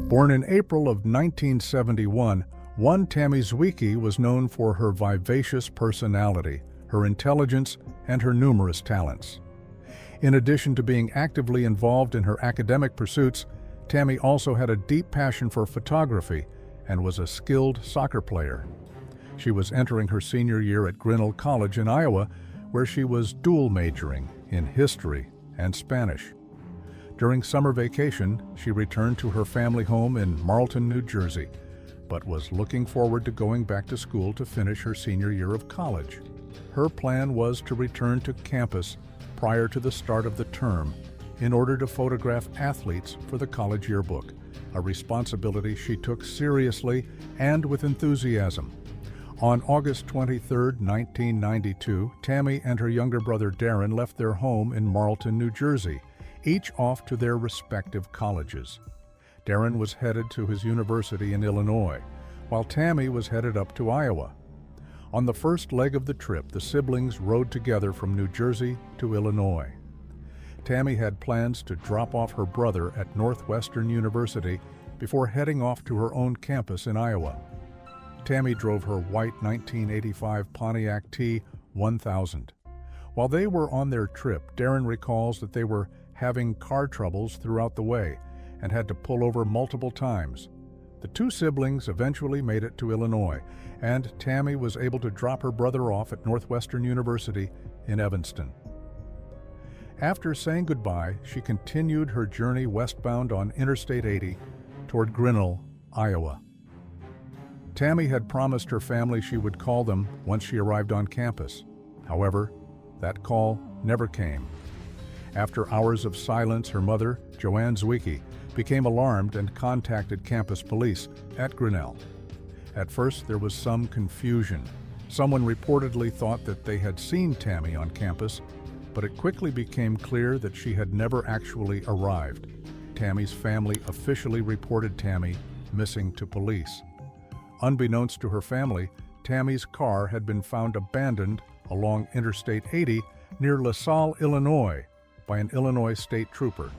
Born in April of 1971, one Tammy Zwiki was known for her vivacious personality, her intelligence, and her numerous talents. In addition to being actively involved in her academic pursuits, Tammy also had a deep passion for photography and was a skilled soccer player. She was entering her senior year at Grinnell College in Iowa, where she was dual majoring in history and Spanish. During summer vacation, she returned to her family home in Marlton, New Jersey, but was looking forward to going back to school to finish her senior year of college. Her plan was to return to campus prior to the start of the term in order to photograph athletes for the college yearbook, a responsibility she took seriously and with enthusiasm. On August 23, 1992, Tammy and her younger brother Darren left their home in Marlton, New Jersey, each off to their respective colleges. Darren was headed to his university in Illinois, while Tammy was headed up to Iowa. On the first leg of the trip, the siblings rode together from New Jersey to Illinois. Tammy had plans to drop off her brother at Northwestern University before heading off to her own campus in Iowa. Tammy drove her white 1985 Pontiac T1000. While they were on their trip, Darren recalls that they were having car troubles throughout the way and had to pull over multiple times. The two siblings eventually made it to Illinois, and Tammy was able to drop her brother off at Northwestern University in Evanston. After saying goodbye, she continued her journey westbound on Interstate 80 toward Grinnell, Iowa. Tammy had promised her family she would call them once she arrived on campus. However, that call never came. After hours of silence, her mother, Joanne Zwiki, became alarmed and contacted campus police at Grinnell. At first, there was some confusion. Someone reportedly thought that they had seen Tammy on campus, but it quickly became clear that she had never actually arrived. Tammy's family officially reported Tammy missing to police. Unbeknownst to her family, Tammy's car had been found abandoned along Interstate 80 near LaSalle, Illinois, by an Illinois state trooper.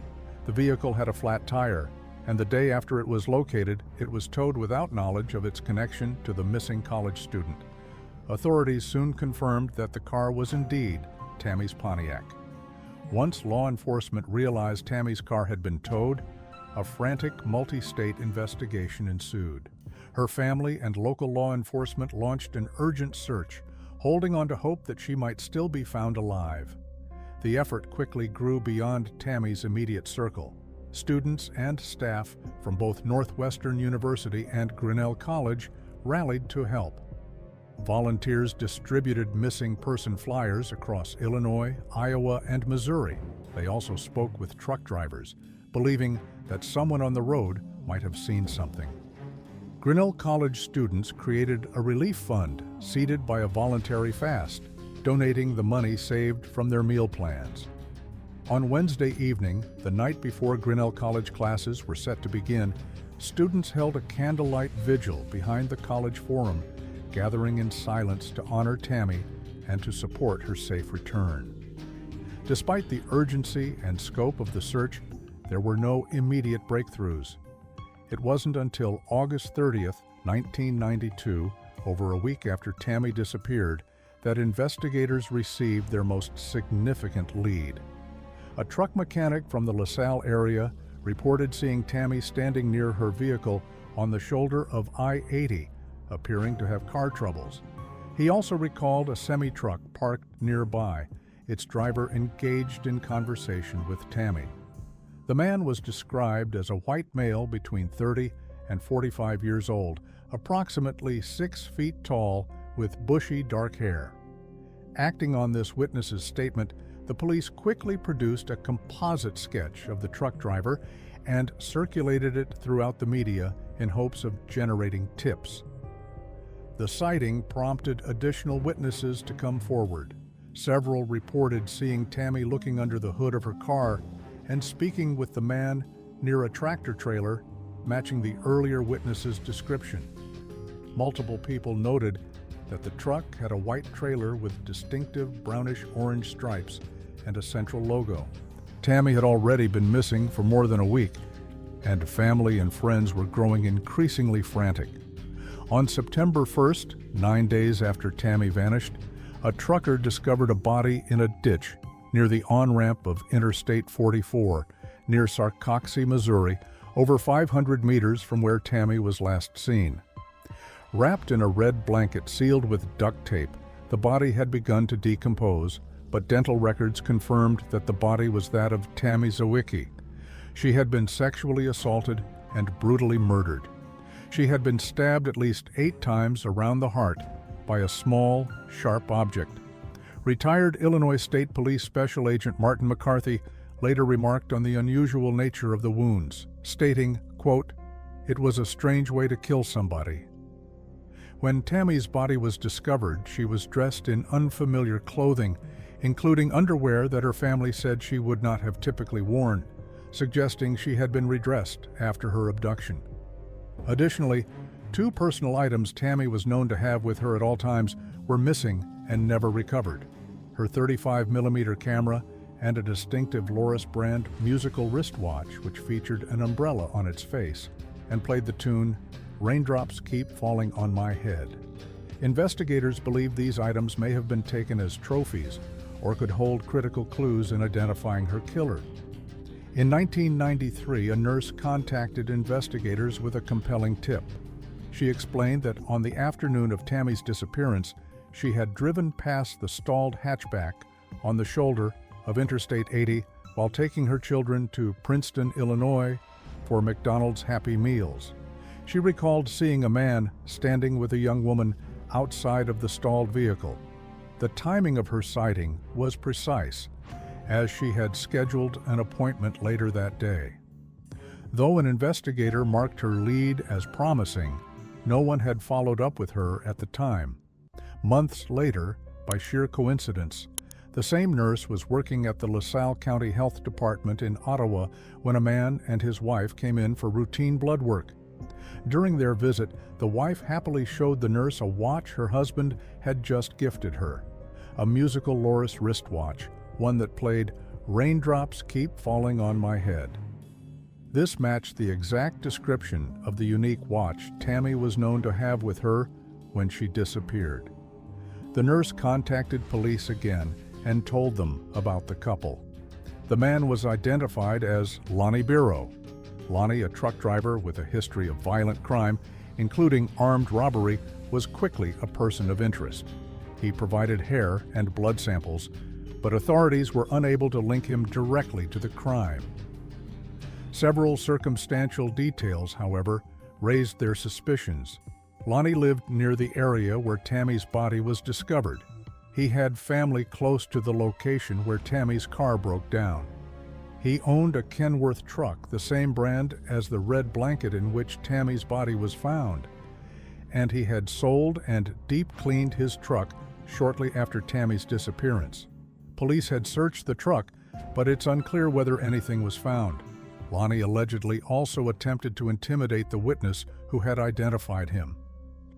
The vehicle had a flat tire, and the day after it was located, it was towed without knowledge of its connection to the missing college student. Authorities soon confirmed that the car was indeed Tammy's Pontiac. Once law enforcement realized Tammy's car had been towed, a frantic multi-state investigation ensued. Her family and local law enforcement launched an urgent search, holding on to hope that she might still be found alive. The effort quickly grew beyond Tammy's immediate circle. Students and staff from both Northwestern University and Grinnell College rallied to help. Volunteers distributed missing person flyers across Illinois, Iowa, and Missouri. They also spoke with truck drivers, believing that someone on the road might have seen something. Grinnell College students created a relief fund seeded by a voluntary fast, donating the money saved from their meal plans. On Wednesday evening, the night before Grinnell College classes were set to begin, students held a candlelight vigil behind the college forum, gathering in silence to honor Tammy and to support her safe return. Despite the urgency and scope of the search, there were no immediate breakthroughs. It wasn't until August 30th, 1992, over a week after Tammy disappeared, that investigators received their most significant lead. A truck mechanic from the LaSalle area reported seeing Tammy standing near her vehicle on the shoulder of I-80, appearing to have car troubles. He also recalled a semi-truck parked nearby, its driver engaged in conversation with Tammy. The man was described as a white male between 30 and 45 years old, approximately 6 feet tall, with bushy dark hair. Acting on this witness's statement, the police quickly produced a composite sketch of the truck driver and circulated it throughout the media in hopes of generating tips. The sighting prompted additional witnesses to come forward. Several reported seeing Tammy looking under the hood of her car and speaking with the man near a tractor trailer, matching the earlier witness's description. Multiple people noted that the truck had a white trailer with distinctive brownish-orange stripes and a central logo. Tammy had already been missing for more than a week, and family and friends were growing increasingly frantic. On September 1st, 9 days after Tammy vanished, a trucker discovered a body in a ditch near the on-ramp of Interstate 44 near Sarcoxie, Missouri, over 500 meters from where Tammy was last seen. Wrapped in a red blanket sealed with duct tape, the body had begun to decompose, but dental records confirmed that the body was that of Tammy Zwiki. She had been sexually assaulted and brutally murdered. She had been stabbed at least 8 times around the heart by a small, sharp object. Retired Illinois State Police Special Agent Martin McCarthy later remarked on the unusual nature of the wounds, stating, quote, "It was a strange way to kill somebody." When Tammy's body was discovered, she was dressed in unfamiliar clothing, including underwear that her family said she would not have typically worn, suggesting she had been redressed after her abduction. Additionally, 2 personal items Tammy was known to have with her at all times were missing and never recovered: her 35mm camera and a distinctive Loris brand musical wristwatch which featured an umbrella on its face and played the tune "Raindrops Keep Falling on My Head." Investigators believe these items may have been taken as trophies or could hold critical clues in identifying her killer. In 1993, a nurse contacted investigators with a compelling tip. She explained that on the afternoon of Tammy's disappearance, she had driven past the stalled hatchback on the shoulder of Interstate 80 while taking her children to Princeton, Illinois for McDonald's Happy Meals. She recalled seeing a man standing with a young woman outside of the stalled vehicle. The timing of her sighting was precise, as she had scheduled an appointment later that day. Though an investigator marked her lead as promising, no one had followed up with her at the time. Months later, by sheer coincidence, the same nurse was working at the LaSalle County Health Department in Ottawa when a man and his wife came in for routine blood work. During their visit, the wife happily showed the nurse a watch her husband had just gifted her, a musical Loris wristwatch, one that played "Raindrops Keep Falling on My Head." This matched the exact description of the unique watch Tammy was known to have with her when she disappeared. The nurse contacted police again and told them about the couple. The man was identified as Lonnie Biro. Lonnie, a truck driver with a history of violent crime, including armed robbery, was quickly a person of interest. He provided hair and blood samples, but authorities were unable to link him directly to the crime. Several circumstantial details, however, raised their suspicions. Lonnie lived near the area where Tammy's body was discovered. He had family close to the location where Tammy's car broke down. He owned a Kenworth truck, the same brand as the red blanket in which Tammy's body was found. And he had sold and deep-cleaned his truck shortly after Tammy's disappearance. Police had searched the truck, but it's unclear whether anything was found. Lonnie allegedly also attempted to intimidate the witness who had identified him.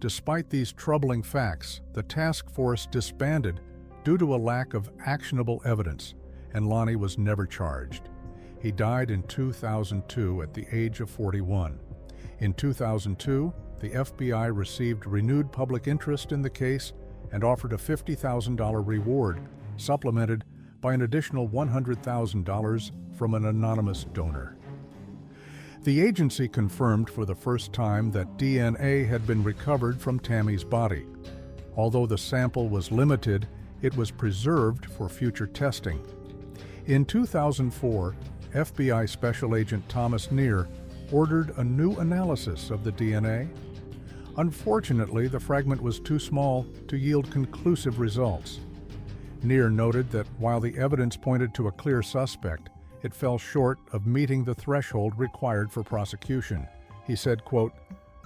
Despite these troubling facts, the task force disbanded due to a lack of actionable evidence, and Lonnie was never charged. He died in 2002 at the age of 41. In 2002, the FBI received renewed public interest in the case and offered a $50,000 reward, supplemented by an additional $100,000 from an anonymous donor. The agency confirmed for the first time that DNA had been recovered from Tammy's body. Although the sample was limited, it was preserved for future testing. In 2004, FBI Special Agent Thomas Neer ordered a new analysis of the DNA. Unfortunately, the fragment was too small to yield conclusive results. Neer noted that while the evidence pointed to a clear suspect, it fell short of meeting the threshold required for prosecution. He said, quote,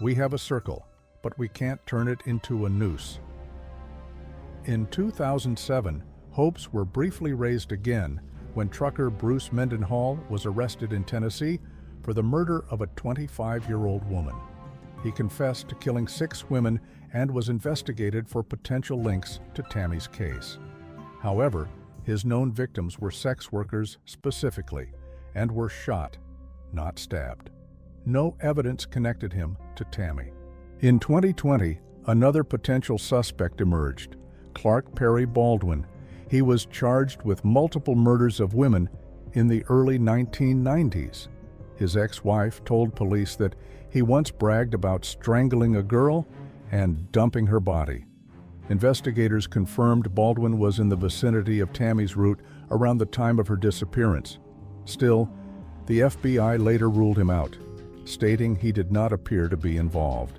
"We have a circle, but we can't turn it into a noose." In 2007, hopes were briefly raised again when trucker Bruce Mendenhall was arrested in Tennessee for the murder of a 25-year-old woman. He confessed to killing 6 women and was investigated for potential links to Tammy's case. However, his known victims were sex workers specifically and were shot, not stabbed. no evidence connected him to Tammy. In 2020, another potential suspect emerged, Clark Perry Baldwin. He was charged with multiple murders of women in the early 1990s. His ex-wife told police that he once bragged about strangling a girl and dumping her body. Investigators confirmed Baldwin was in the vicinity of Tammy's route around the time of her disappearance. Still, the FBI later ruled him out, stating he did not appear to be involved.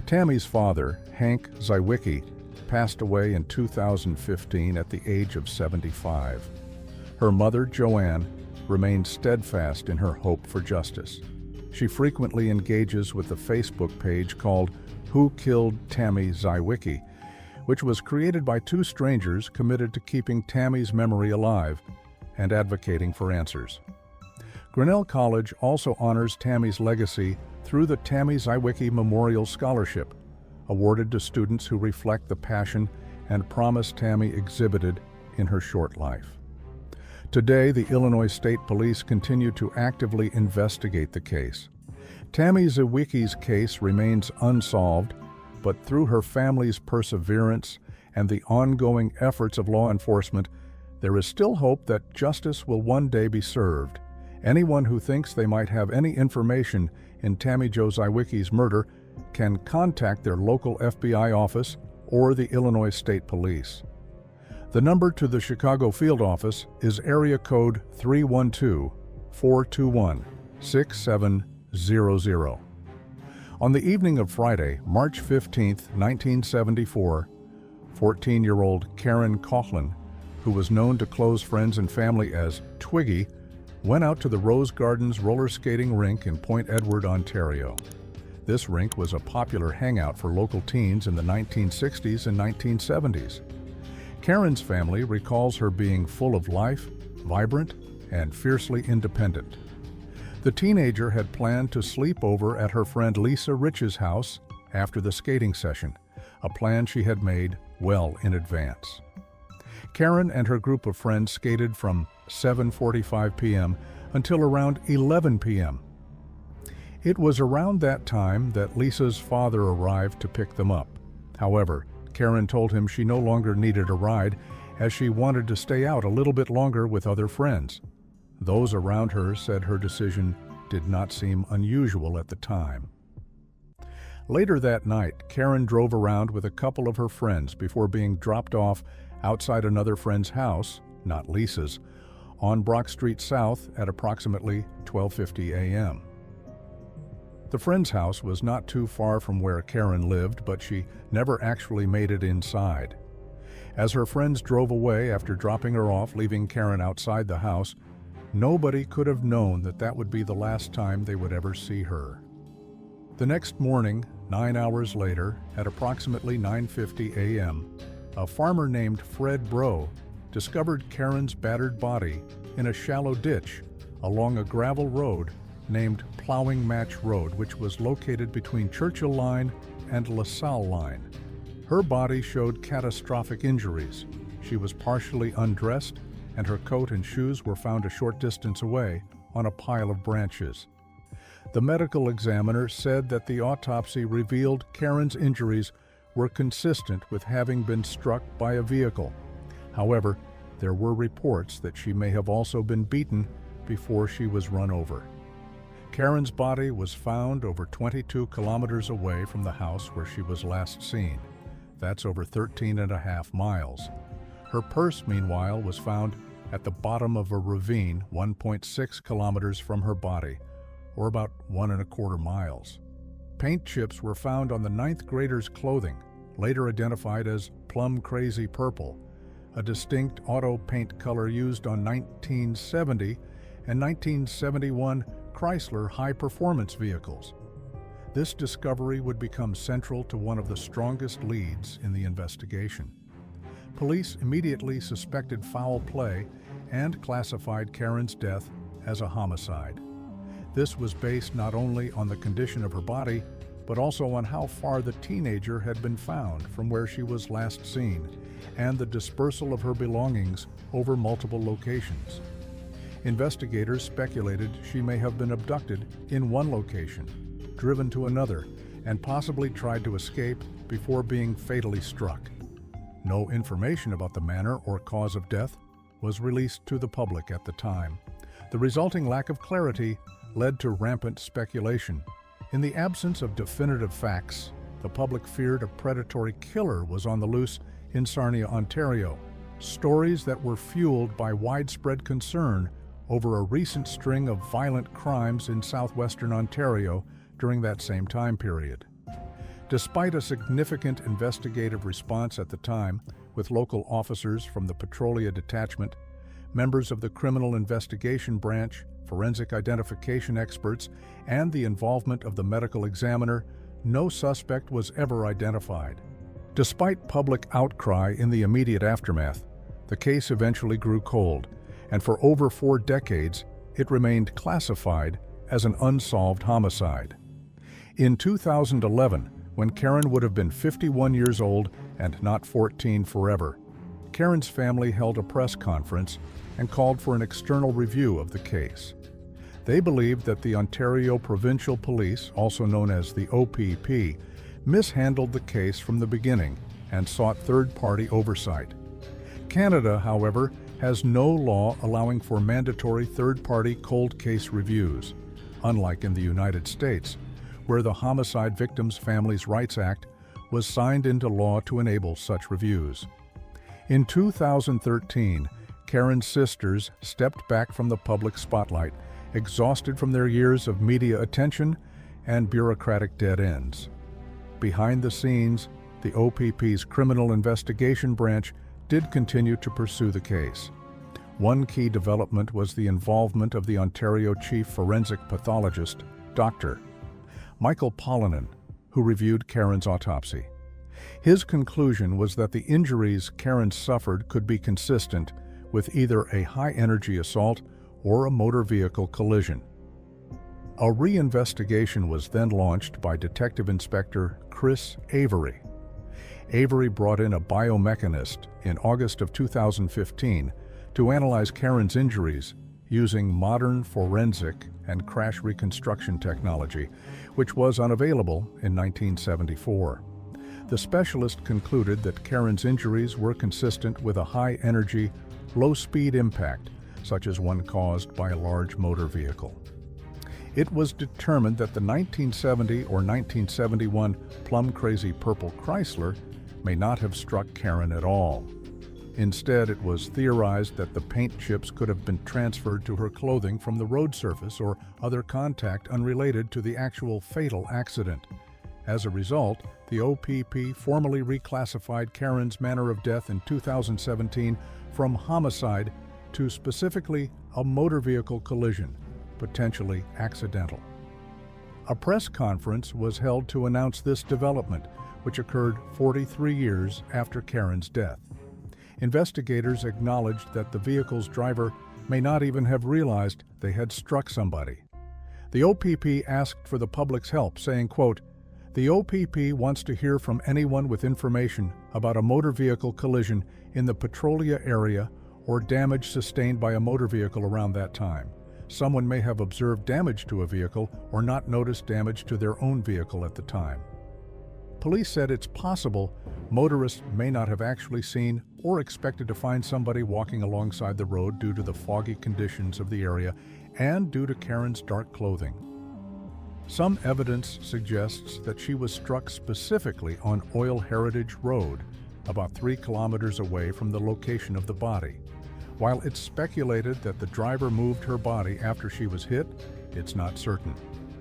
Tammy's father, Hank Zwiki, passed away in 2015 at the age of 75. Her mother, Joanne, remained steadfast in her hope for justice. She frequently engages with the Facebook page called Who Killed Tammy Zwiki, which was created by two strangers committed to keeping Tammy's memory alive and advocating for answers. Grinnell College also honors Tammy's legacy through the Tammy Zwiki Memorial Scholarship, awarded to students who reflect the passion and promise Tammy exhibited in her short life. Today, the Illinois State Police continue to actively investigate the case. Tammy Zwiki's case remains unsolved, but through her family's perseverance and the ongoing efforts of law enforcement, there is still hope that justice will one day be served. Anyone who thinks they might have any information in Tammy Jo Zwiki's murder can contact their local FBI office or the Illinois State Police. The number to the Chicago field office is area code 312-421-6700. On the evening of Friday, March 15, 1974, 14-year-old Karen Caughlin, who was known to close friends and family as Twiggy, went out to the Rose Gardens roller skating rink in Point Edward, Ontario. This rink was a popular hangout for local teens in the 1960s and 1970s. Karen's family recalls her being full of life, vibrant, and fiercely independent. The teenager had planned to sleep over at her friend Lisa Rich's house after the skating session, a plan she had made well in advance. Karen and her group of friends skated from 7:45 p.m. until around 11 p.m. It was around that time that Lisa's father arrived to pick them up. However, Karen told him she no longer needed a ride, as she wanted to stay out a little bit longer with other friends. Those around her said her decision did not seem unusual at the time. Later that night, Karen drove around with a couple of her friends before being dropped off outside another friend's house, not Lisa's, on Brock Street South at approximately 12:50 a.m. The friend's house was not too far from where Karen lived, but she never actually made it inside. As her friends drove away after dropping her off, leaving Karen outside the house, nobody could have known that that would be the last time they would ever see her. The next morning, 9 hours later, at approximately 9:50 a.m., a farmer named Fred Bro discovered Karen's battered body in a shallow ditch along a gravel road named Plowing Match Road, which was located between Churchill Line and LaSalle Line. Her body showed catastrophic injuries. She was partially undressed, and her coat and shoes were found a short distance away on a pile of branches. The medical examiner said that the autopsy revealed Karen's injuries were consistent with having been struck by a vehicle. However, there were reports that she may have also been beaten before she was run over. Karen's body was found over 22 kilometers away from the house where she was last seen. That's over 13.5 miles. Her purse, meanwhile, was found at the bottom of a ravine 1.6 kilometers from her body, or about 1.25 miles. Paint chips were found on the 9th grader's clothing, later identified as plum crazy purple, a distinct auto paint color used on 1970 and 1971 Chrysler high-performance vehicles. This discovery would become central to one of the strongest leads in the investigation. Police immediately suspected foul play and classified Karen's death as a homicide. This was based not only on the condition of her body, but also on how far the teenager had been found from where she was last seen, and the dispersal of her belongings over multiple locations. Investigators speculated she may have been abducted in one location, driven to another, and possibly tried to escape before being fatally struck. No information about the manner or cause of death was released to the public at the time. The resulting lack of clarity led to rampant speculation. In the absence of definitive facts, the public feared a predatory killer was on the loose in Sarnia, Ontario. Stories that were fueled by widespread concern over a recent string of violent crimes in southwestern Ontario during that same time period. Despite a significant investigative response at the time, with local officers from the Petrolia Detachment, members of the Criminal Investigation Branch, forensic identification experts, and the involvement of the medical examiner, no suspect was ever identified. Despite public outcry in the immediate aftermath, the case eventually grew cold, and for over 4 decades, it remained classified as an unsolved homicide. In 2011, when Karen would have been 51 years old and not 14 forever, Karen's family held a press conference and called for an external review of the case. They believed that the Ontario Provincial Police, also known as the OPP, mishandled the case from the beginning and sought third-party oversight. Canada, however, has no law allowing for mandatory third-party cold case reviews, unlike in the United States, where the Homicide Victims' Families' Rights Act was signed into law to enable such reviews. In 2013, Karen's sisters stepped back from the public spotlight, exhausted from their years of media attention and bureaucratic dead ends. Behind the scenes, the OPP's Criminal Investigation Branch did continue to pursue the case. One key development was the involvement of the Ontario Chief Forensic Pathologist, Dr. Michael Pollinen, who reviewed Karen's autopsy. His conclusion was that the injuries Karen suffered could be consistent with either a high-energy assault or a motor vehicle collision. A reinvestigation was then launched by Detective Inspector Chris Avery. Avery brought in a biomechanist in August of 2015 to analyze Karen's injuries using modern forensic and crash reconstruction technology, which was unavailable in 1974. The specialist concluded that Karen's injuries were consistent with a high-energy, low-speed impact, such as one caused by a large motor vehicle. It was determined that the 1970 or 1971 plum-crazy purple Chrysler may not have struck Karen at all. Instead, it was theorized that the paint chips could have been transferred to her clothing from the road surface or other contact unrelated to the actual fatal accident. As a result, the OPP formally reclassified Karen's manner of death in 2017 from homicide to specifically a motor vehicle collision, potentially accidental. A press conference was held to announce this development, which occurred 43 years after Karen's death. Investigators acknowledged that the vehicle's driver may not even have realized they had struck somebody. The OPP asked for the public's help, saying, quote, "The OPP wants to hear from anyone with information about a motor vehicle collision in the Petrolia area or damage sustained by a motor vehicle around that time. Someone may have observed damage to a vehicle or not noticed damage to their own vehicle at the time." Police said it's possible motorists may not have actually seen or expected to find somebody walking alongside the road due to the foggy conditions of the area and due to Karen's dark clothing. Some evidence suggests that she was struck specifically on Oil Heritage Road, about 3 kilometers away from the location of the body. While it's speculated that the driver moved her body after she was hit, it's not certain.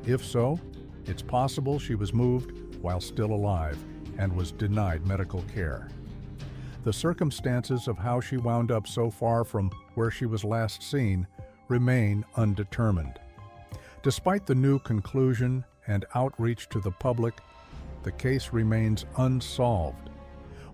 If so, it's possible she was moved while still alive and was denied medical care. The circumstances of how she wound up so far from where she was last seen remain undetermined. Despite the new conclusion and outreach to the public, the case remains unsolved.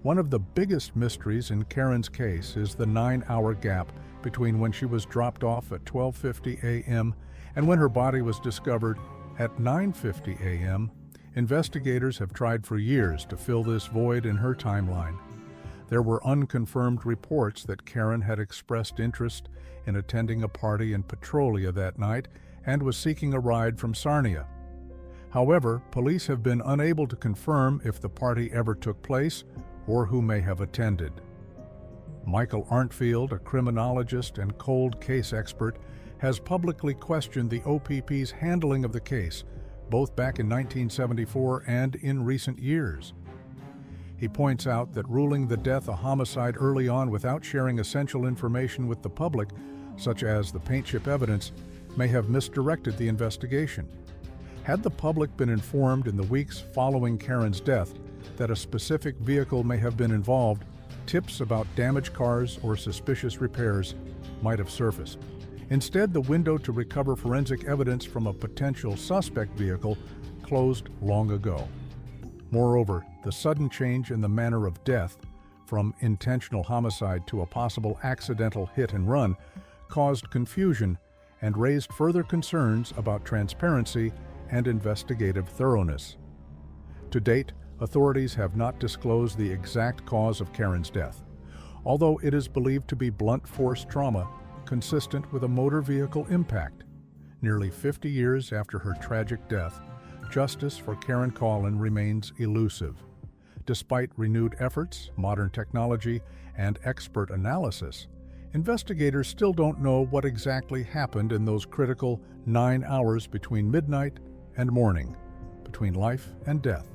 One of the biggest mysteries in Karen's case is the 9-hour gap between when she was dropped off at 12:50 a.m. and when her body was discovered at 9:50 a.m. Investigators have tried for years to fill this void in her timeline. There were unconfirmed reports that Karen had expressed interest in attending a party in Petrolia that night and was seeking a ride from Sarnia. However, police have been unable to confirm if the party ever took place or who may have attended. Michael Arntfield, a criminologist and cold case expert, has publicly questioned the OPP's handling of the case, both back in 1974 and in recent years. He points out that ruling the death a homicide early on without sharing essential information with the public, such as the paint chip evidence, may have misdirected the investigation. Had the public been informed in the weeks following Karen's death that a specific vehicle may have been involved, tips about damaged cars or suspicious repairs might have surfaced. Instead, the window to recover forensic evidence from a potential suspect vehicle closed long ago. Moreover, the sudden change in the manner of death, from intentional homicide to a possible accidental hit and run, caused confusion and raised further concerns about transparency and investigative thoroughness. To date, authorities have not disclosed the exact cause of Karen's death, although it is believed to be blunt force trauma consistent with a motor vehicle impact. Nearly 50 years after her tragic death, justice for Karen Caughlin remains elusive. Despite renewed efforts, modern technology, and expert analysis, investigators still don't know what exactly happened in those critical 9 hours between midnight and morning, between life and death.